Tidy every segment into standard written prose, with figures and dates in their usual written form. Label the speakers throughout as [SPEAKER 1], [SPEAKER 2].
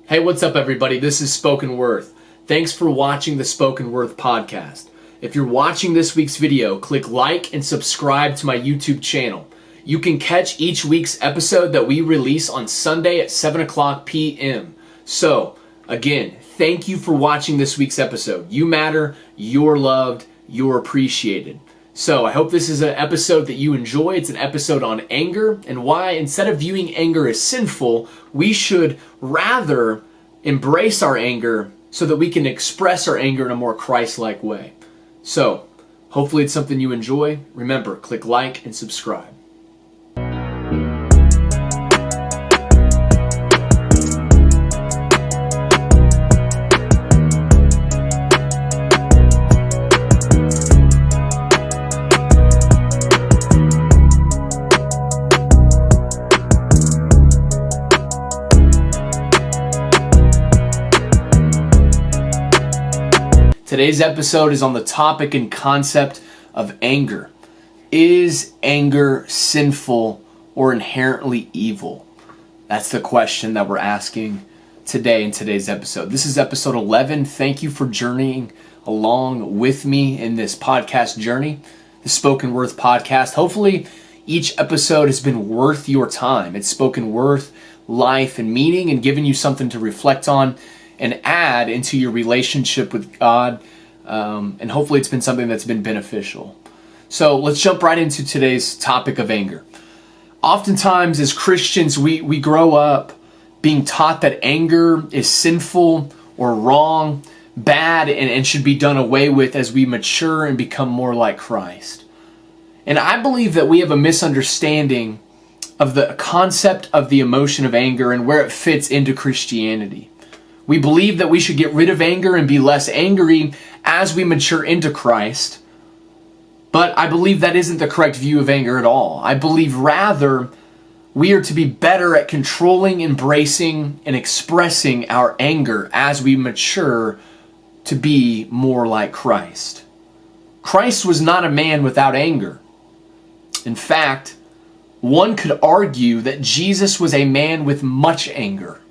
[SPEAKER 1] Hey, what's up, everybody? This is Spoken Worth. Thanks for watching the Spoken Worth podcast. If you're watching this week's video, click like and subscribe to my YouTube channel. You can catch each week's episode that we release on Sunday at 7 o'clock p.m. So, again, thank you for watching this week's episode. You matter, you're loved, you're appreciated. So I hope this is an episode that you enjoy. It's an episode on anger and why, instead of viewing anger as sinful, we should rather embrace our anger so that we can express our anger in a more Christ-like way. So hopefully it's something you enjoy. Remember, click like and subscribe. Today's episode is on the topic and concept of anger. Is anger sinful or inherently evil? That's the question that we're asking today in today's episode. This is episode 11. Thank you for journeying along with me in this podcast journey, the Spoken Worth podcast. Hopefully each episode has been worth your time. It's spoken worth life and meaning and given you something to reflect on and add into your relationship with God. And hopefully it's been something that's been beneficial. So let's jump right into today's topic of anger. Oftentimes as Christians, we grow up being taught that anger is sinful or wrong, bad, and should be done away with as we mature and become more like Christ. And I believe that we have a misunderstanding of the concept of the emotion of anger and where it fits into Christianity. We believe that we should get rid of anger and be less angry as we mature into Christ. But I believe that isn't the correct view of anger at all. I believe rather we are to be better at controlling, embracing, and expressing our anger as we mature to be more like Christ. Christ was not a man without anger. In fact, one could argue that Jesus was a man with much anger.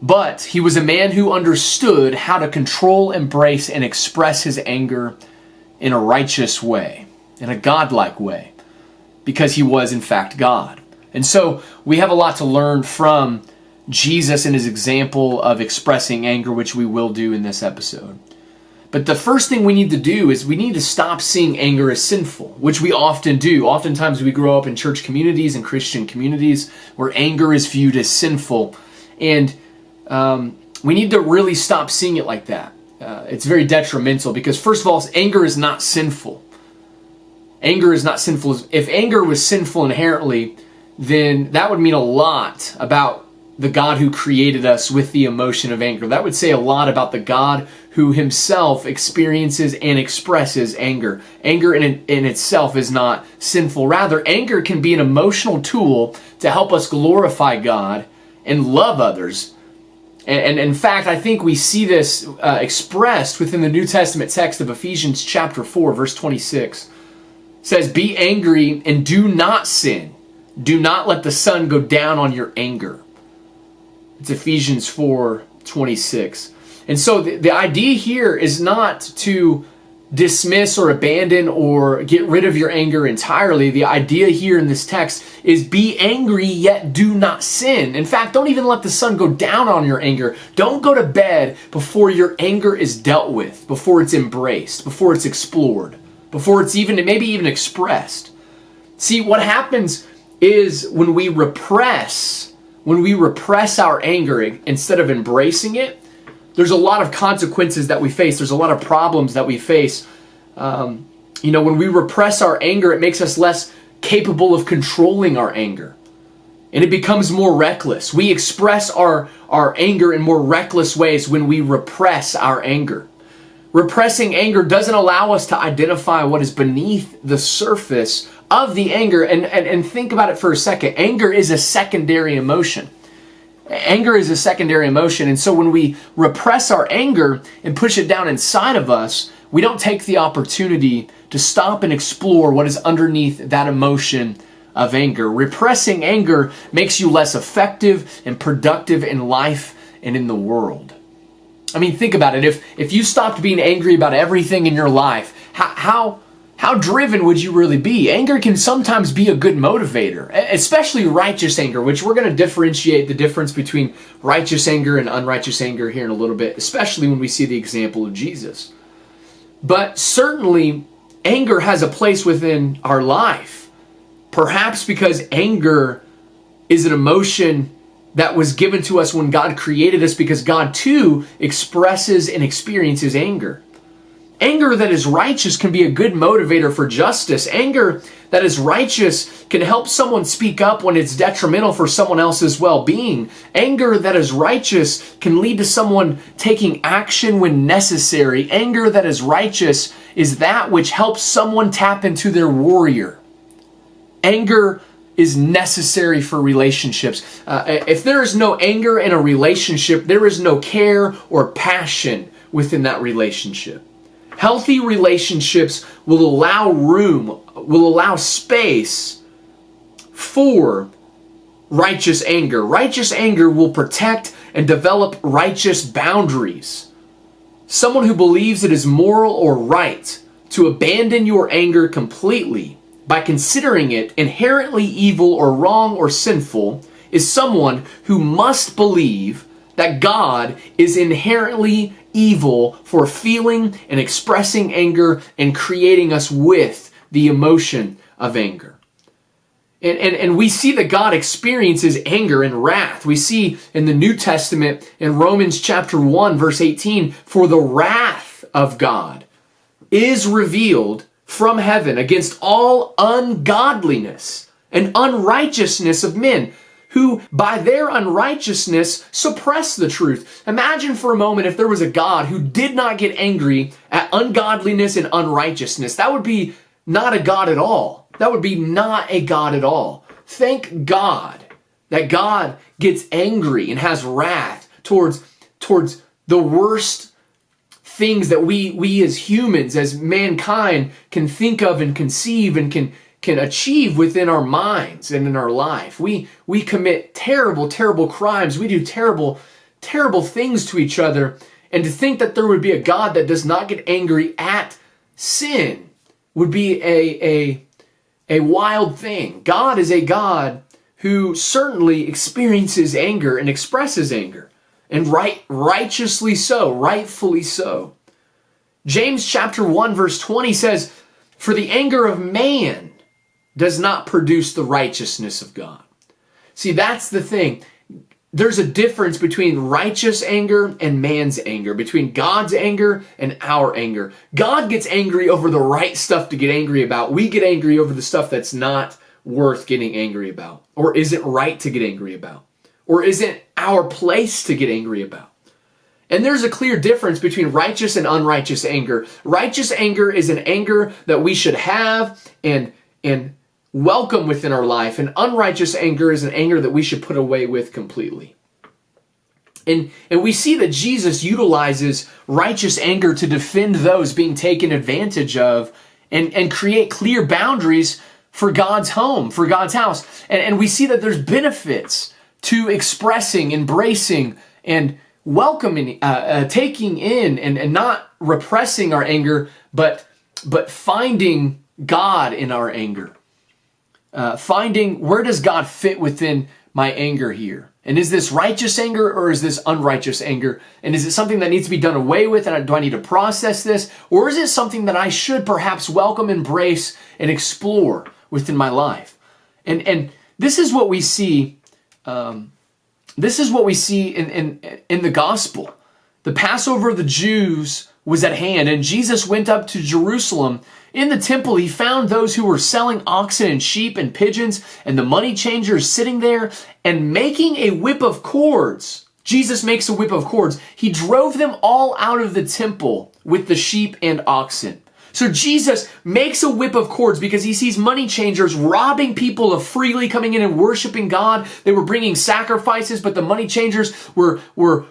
[SPEAKER 1] But he was a man who understood how to control, embrace, and express his anger in a righteous way, in a godlike way, because he was in fact God. And so we have a lot to learn from Jesus and his example of expressing anger, which we will do in this episode. But the first thing we need to do is we need to stop seeing anger as sinful, which we often do. Oftentimes we grow up in church communities and Christian communities where anger is viewed as sinful. And we need to really stop seeing it like that. It's very detrimental because, first of all, anger is not sinful. Anger is not sinful. If anger was sinful inherently, then that would mean a lot about the God who created us with the emotion of anger. That would say a lot about the God who himself experiences and expresses anger. Anger in itself is not sinful. Rather, anger can be an emotional tool to help us glorify God and love others. And in fact, I think we see this expressed within the New Testament text of Ephesians chapter 4, verse 26. It says, "Be angry and do not sin. Do not let the sun go down on your anger." It's Ephesians 4:26. And so the idea here is not to dismiss or abandon or get rid of your anger entirely. The idea here in this text is be angry yet do not sin. In fact, don't even let the sun go down on your anger. Don't go to bed before your anger is dealt with, before it's embraced, before it's explored, before it's maybe even expressed. See, what happens is when we repress our anger instead of embracing it, there's a lot of consequences that we face. There's a lot of problems that we face. When we repress our anger, it makes us less capable of controlling our anger. And it becomes more reckless. We express our anger in more reckless ways when we repress our anger. Repressing anger doesn't allow us to identify what is beneath the surface of the anger. And think about it for a second. Anger is a secondary emotion. Anger is a secondary emotion, and so when we repress our anger and push it down inside of us, we don't take the opportunity to stop and explore what is underneath that emotion of anger. Repressing anger makes you less effective and productive in life and in the world. I mean, think about it. If you stopped being angry about everything in your life, how driven would you really be? Anger can sometimes be a good motivator, especially righteous anger, which we're going to differentiate the difference between righteous anger and unrighteous anger here in a little bit, especially when we see the example of Jesus. But certainly, anger has a place within our life. Perhaps because anger is an emotion that was given to us when God created us, because God too expresses and experiences anger. Anger that is righteous can be a good motivator for justice. Anger that is righteous can help someone speak up when it's detrimental for someone else's well-being. Anger that is righteous can lead to someone taking action when necessary. Anger that is righteous is that which helps someone tap into their warrior. Anger is necessary for relationships. If there is no anger in a relationship, there is no care or passion within that relationship. Healthy relationships will allow room, will allow space for righteous anger. Righteous anger will protect and develop righteous boundaries. Someone who believes it is moral or right to abandon your anger completely by considering it inherently evil or wrong or sinful is someone who must believe that God is inherently evil for feeling and expressing anger and creating us with the emotion of anger. And we see that God experiences anger and wrath. We see in the New Testament in Romans chapter 1 verse 18, for the wrath of God is revealed from heaven against all ungodliness and unrighteousness of men, who by their unrighteousness suppress the truth. Imagine for a moment if there was a God who did not get angry at ungodliness and unrighteousness. That would be not a God at all. That would be not a God at all. Thank God that God gets angry and has wrath towards the worst things that we as humans, as mankind, can think of and conceive and can achieve within our minds and in our life. We commit terrible, terrible crimes. We do terrible, terrible things to each other. And to think that there would be a God that does not get angry at sin would be a wild thing. God is a God who certainly experiences anger and expresses anger. And righteously so, rightfully so. James chapter 1 verse 20 says, for the anger of man does not produce the righteousness of God. See, that's the thing. There's a difference between righteous anger and man's anger, between God's anger and our anger. God gets angry over the right stuff to get angry about. We get angry over the stuff that's not worth getting angry about, or isn't right to get angry about, or isn't our place to get angry about. And there's a clear difference between righteous and unrighteous anger. Righteous anger is an anger that we should have and welcome within our life, and unrighteous anger is an anger that we should put away with completely. And we see that Jesus utilizes righteous anger to defend those being taken advantage of and create clear boundaries for God's home, for God's house. And we see that there's benefits to expressing, embracing, and welcoming, taking in, and not repressing our anger, but finding God in our anger. Finding where does God fit within my anger here? And is this righteous anger or is this unrighteous anger? And is it something that needs to be done away with? And do I need to process this? Or is it something that I should perhaps welcome, embrace, and explore within my life? And this is what we see. This is what we see in the gospel. The Passover of the Jews was at hand, and Jesus went up to Jerusalem. In the temple, he found those who were selling oxen and sheep and pigeons and the money changers sitting there and making a whip of cords. Jesus makes a whip of cords. He drove them all out of the temple with the sheep and oxen. So Jesus makes a whip of cords because he sees money changers robbing people of freely coming in and worshiping God. They were bringing sacrifices, but the money changers were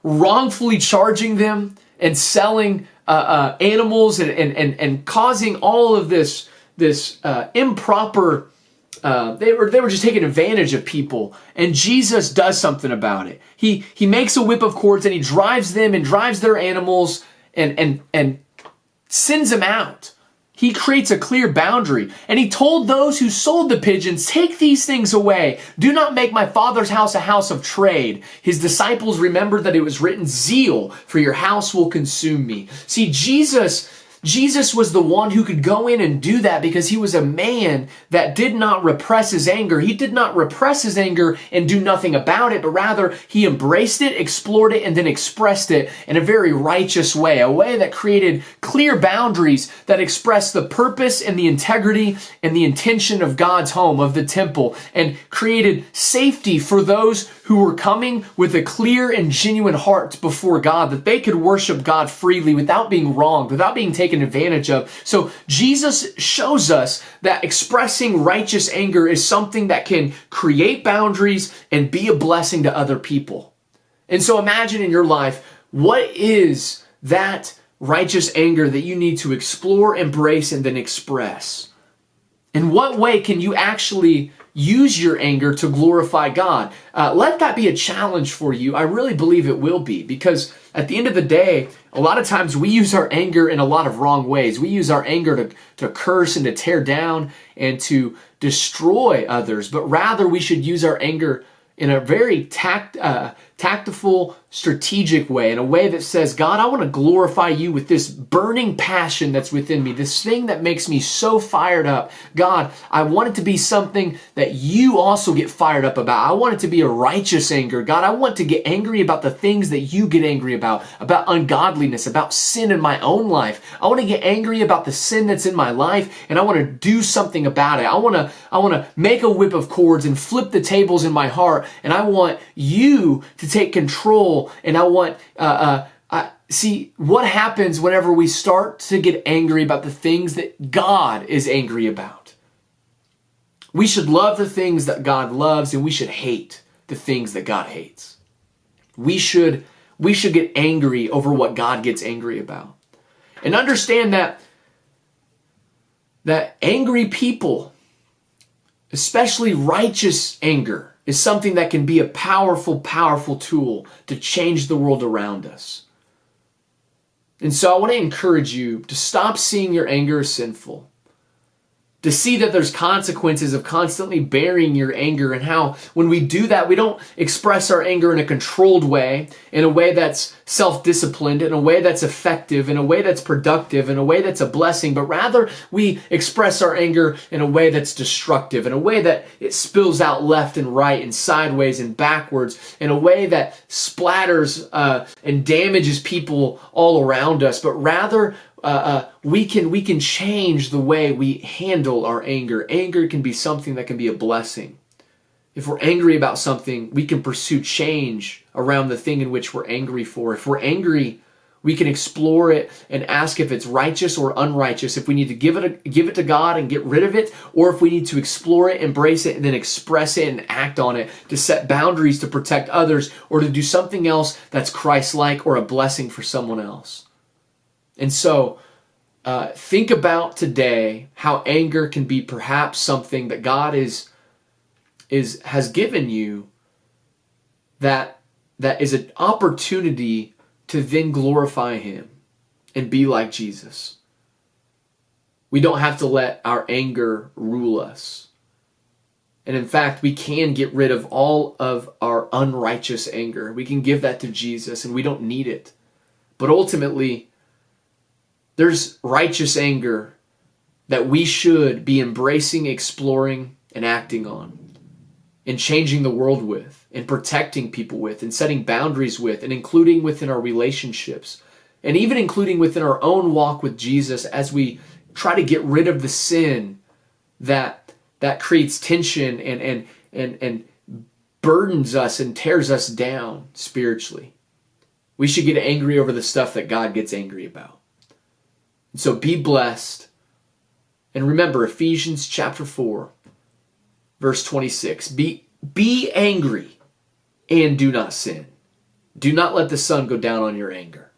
[SPEAKER 1] wrongfully charging them and selling animals and causing all of this improper they were just taking advantage of people, and Jesus does something about it. He makes a whip of cords and he drives them and drives their animals and sends them out. He creates a clear boundary, and he told those who sold the pigeons, "Take these things away. Do not make my Father's house a house of trade." His disciples remembered that it was written, "Zeal for your house will consume me." See, Jesus was the one who could go in and do that because he was a man that did not repress his anger. He did not repress his anger and do nothing about it, but rather he embraced it, explored it, and then expressed it in a very righteous way, a way that created clear boundaries that expressed the purpose and the integrity and the intention of God's home, of the temple, and created safety for those who were coming with a clear and genuine heart before God, that they could worship God freely without being wronged, without being taken advantage of. So Jesus shows us that expressing righteous anger is something that can create boundaries and be a blessing to other people. And so imagine in your life, what is that righteous anger that you need to explore, embrace, and then express? In what way can you actually use your anger to glorify God? Let that be a challenge for you. I really believe it will be, because at the end of the day, a lot of times we use our anger in a lot of wrong ways. We use our anger to curse and to tear down and to destroy others, but rather we should use our anger in a very tactful, strategic way, in a way that says, God, I want to glorify you with this burning passion that's within me, this thing that makes me so fired up. God, I want it to be something that you also get fired up about. I want it to be a righteous anger. God, I want to get angry about the things that you get angry about ungodliness, about sin in my own life. I want to get angry about the sin that's in my life, and I want to do something about it. I want to make a whip of cords and flip the tables in my heart, and I want you to take control, and I want see what happens whenever we start to get angry about the things that God is angry about. We should love the things that God loves, and we should hate the things that God hates. We should get angry over what God gets angry about. And understand that angry people, especially righteous anger, is something that can be a powerful, powerful tool to change the world around us. And so I want to encourage you to stop seeing your anger as sinful, to see that there's consequences of constantly burying your anger, and how when we do that, we don't express our anger in a controlled way, in a way that's self-disciplined, in a way that's effective, in a way that's productive, in a way that's a blessing, but rather we express our anger in a way that's destructive, in a way that it spills out left and right and sideways and backwards, in a way that splatters and damages people all around us, but rather we can change the way we handle our anger. Anger can be something that can be a blessing. If we're angry about something, we can pursue change around the thing in which we're angry for. If we're angry, we can explore it and ask if it's righteous or unrighteous, if we need to give it to God and get rid of it, or if we need to explore it, embrace it, and then express it and act on it to set boundaries to protect others, or to do something else that's Christ-like or a blessing for someone else. And so think about today how anger can be perhaps something that God has given you that is an opportunity to then glorify Him and be like Jesus. We don't have to let our anger rule us. And in fact, we can get rid of all of our unrighteous anger. We can give that to Jesus, and we don't need it. But ultimately, there's righteous anger that we should be embracing, exploring, and acting on, and changing the world with, and protecting people with, and setting boundaries with, and including within our relationships, and even including within our own walk with Jesus as we try to get rid of the sin that creates tension and burdens us and tears us down spiritually. We should get angry over the stuff that God gets angry about. So be blessed. And remember Ephesians chapter 4, verse 26. Be angry and do not sin. Do not let the sun go down on your anger.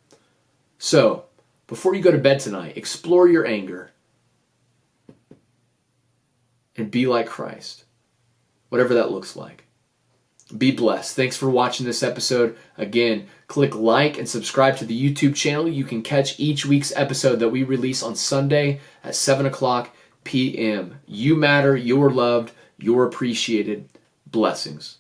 [SPEAKER 1] So, before you go to bed tonight, explore your anger and be like Christ, whatever that looks like. Be blessed. Thanks for watching this episode. Again, click like and subscribe to the YouTube channel. You can catch each week's episode that we release on Sunday at 7 o'clock p.m. You matter, you're loved, you're appreciated. Blessings.